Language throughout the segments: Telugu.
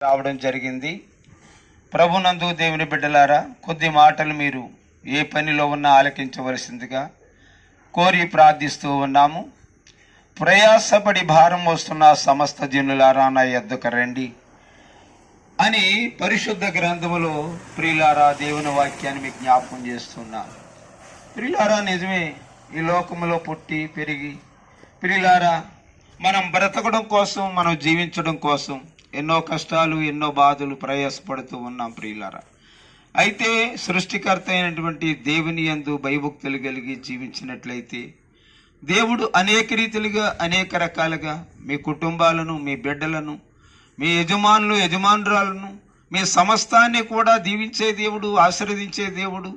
రావడం జరిగింది. ప్రభునందు దేవుని బిడ్డలారా, కొద్ది మాటలు మీరు ఏ పనిలో ఉన్నా ఆలకించవలసిందిగా కోరి ప్రార్థిస్తూ ఉన్నాము. ప్రయాసపడి భారం వస్తున్న సమస్త జనులారా నా యొద్దకు రండి అని పరిశుద్ధ గ్రంథములో ప్రియులారా దేవుని వాక్యాన్ని మీకు జ్ఞాపకం చేస్తున్నాను. ప్రియులారా, నిజమే, ఈ లోకములో పుట్టి పెరిగి ప్రియులారా మనం బ్రతకడం కోసం, మనం జీవించడం కోసం ఎన్నో కష్టాలు, ఎన్నో బాధలు ప్రయాసపడుతూ ఉన్నాం ప్రియులారా. అయితే సృష్టికర్త అయినటువంటి దేవుని యందు భయభక్తులు కలిగి జీవించినట్లయితే దేవుడు అనేక రీతిలుగా, అనేక రకాలుగా మీ కుటుంబాలను, మీ బిడ్డలను, మీ యజమానులు, యజమానురాలను, మీ సమస్తాన్ని కూడా దీవించే దేవుడు, ఆశీర్వదించే దేవుడు,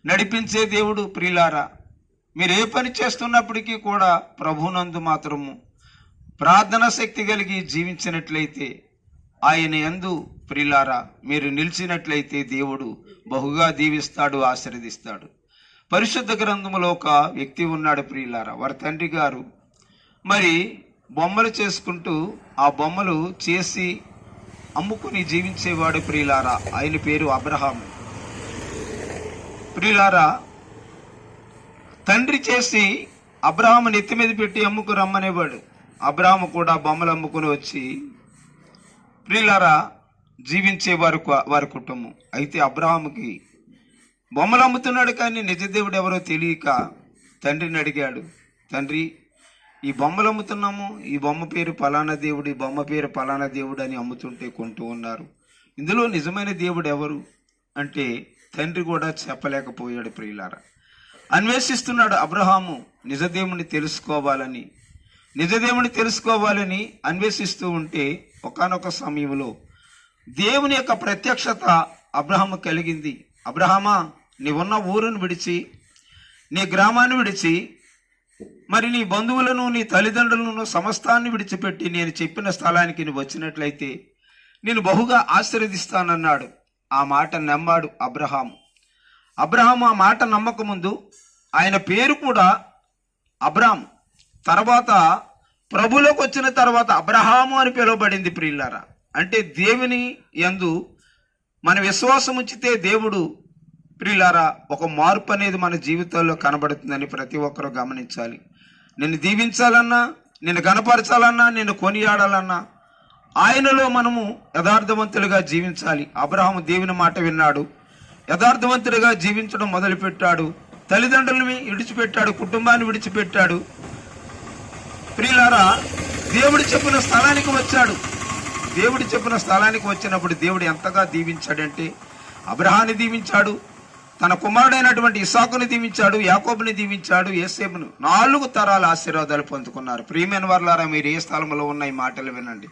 నడిపించే దేవుడు. ప్రియులారా, మీరు ఏ పని చేస్తున్నప్పటికీ కూడా ప్రభునందు మాత్రము ప్రార్థనా శక్తి కలిగి జీవించినట్లయితే, ఆయన యందు ప్రియులారా మీరు నిలిచినట్లయితే దేవుడు బహుగా దీవిస్తాడు, ఆశీర్వదిస్తాడు. పరిశుద్ధ గ్రంథములో ఒక వ్యక్తి ఉన్నాడు ప్రియులారా. వారి తండ్రి గారు మరి బొమ్మలు చేసుకుంటూ ఆ బొమ్మలు చేసి అమ్ముకుని జీవించేవాడు ప్రియులారా. ఆయన పేరు అబ్రహాము. ప్రియులారా, తండ్రి చేసి అబ్రహాము నెత్తి మీద పెట్టి అమ్ముకు రమ్మనేవాడు. అబ్రహాము కూడా బొమ్మలు అమ్ముకుని వచ్చి ప్రియులారా జీవించే వారి కుటుంబం. అయితే అబ్రహాముకి బొమ్మలు అమ్ముతున్నాడు కానీ నిజదేవుడు ఎవరో తెలియక తండ్రిని అడిగాడు, తండ్రి, ఈ బొమ్మలు అమ్ముతున్నాము, ఈ బొమ్మ పేరు పలానా దేవుడు, ఈ బొమ్మ పేరు పలానా దేవుడు అని అమ్ముతుంటే కొంటూ ఉన్నారు, ఇందులో నిజమైన దేవుడు ఎవరు అంటే తండ్రి కూడా చెప్పలేకపోయాడు. ప్రియులారా, అన్వేషిస్తున్నాడు అబ్రహాము నిజదేవుని తెలుసుకోవాలని అన్వేషిస్తూ ఉంటే ఒకానొక సమయంలో దేవుని యొక్క ప్రత్యక్షత అబ్రహాము కలిగింది. అబ్రహామా, నీవున్న ఊరును విడిచి, నీ గ్రామాన్ని విడిచి, మరి నీ బంధువులను, నీ తల్లిదండ్రులను, సమస్తాన్ని విడిచిపెట్టి నేను చెప్పిన స్థలానికి నువ్వు వచ్చినట్లయితే నేను బహుగా ఆశీర్వదిస్తానన్నాడు. ఆ మాట నమ్మాడు అబ్రహాము. అబ్రహాము ఆ మాట నమ్మకముందు ఆయన పేరు కూడా అబ్రాము, తర్వాత ప్రభులోకి వచ్చిన తర్వాత అబ్రహాము అని పిలువబడింది. ప్రియులారా, అంటే దేవుని యందు మన విశ్వాసం ఉంచితే దేవుడు ప్రియులారా ఒక మార్పు అనేది మన జీవితాల్లో కనబడుతుందని ప్రతి ఒక్కరూ గమనించాలి. నిన్ను దీవించాలన్నా, నిన్ను గణపరచాలన్నా, నిన్ను కొనియాడాలన్నా ఆయనలో మనము యథార్థవంతులుగా జీవించాలి. అబ్రహాము దేవుని మాట విన్నాడు, యథార్థవంతుడిగా జీవించడం మొదలుపెట్టాడు. తల్లిదండ్రులని విడిచిపెట్టాడు, కుటుంబాన్ని విడిచిపెట్టాడు. ప్రియులారా, దేవుడు చెప్పిన స్థలానికి వచ్చాడు. దేవుడు చెప్పిన స్థలానికి వచ్చినప్పుడు దేవుడు ఎంతగా దీవించాడంటే అబ్రహాన్ని దీవించాడు, తన కుమారుడైనటువంటి ఇస్సాకుని దీవించాడు, యాకోబుని దీవించాడు, యోసేపును. 4 తరాల ఆశీర్వాదాలు పొందుకున్నారు. ప్రియమైన వారలారా, మీరు ఏ స్థలంలో ఉన్న ఈ మాటలు వినండి.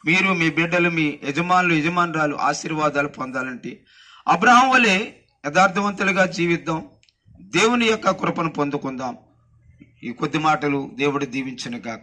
మీరు, మీ బిడ్డలు, మీ యజమానులు, యజమానురాలు ఆశీర్వాదాలు పొందాలంటే అబ్రహాం వలె యథార్థవంతులుగా జీవిద్దాం, దేవుని యొక్క కృపను పొందుకుందాం. ఈ కొద్ది మాటలు దేవుడు దీవించును గాక.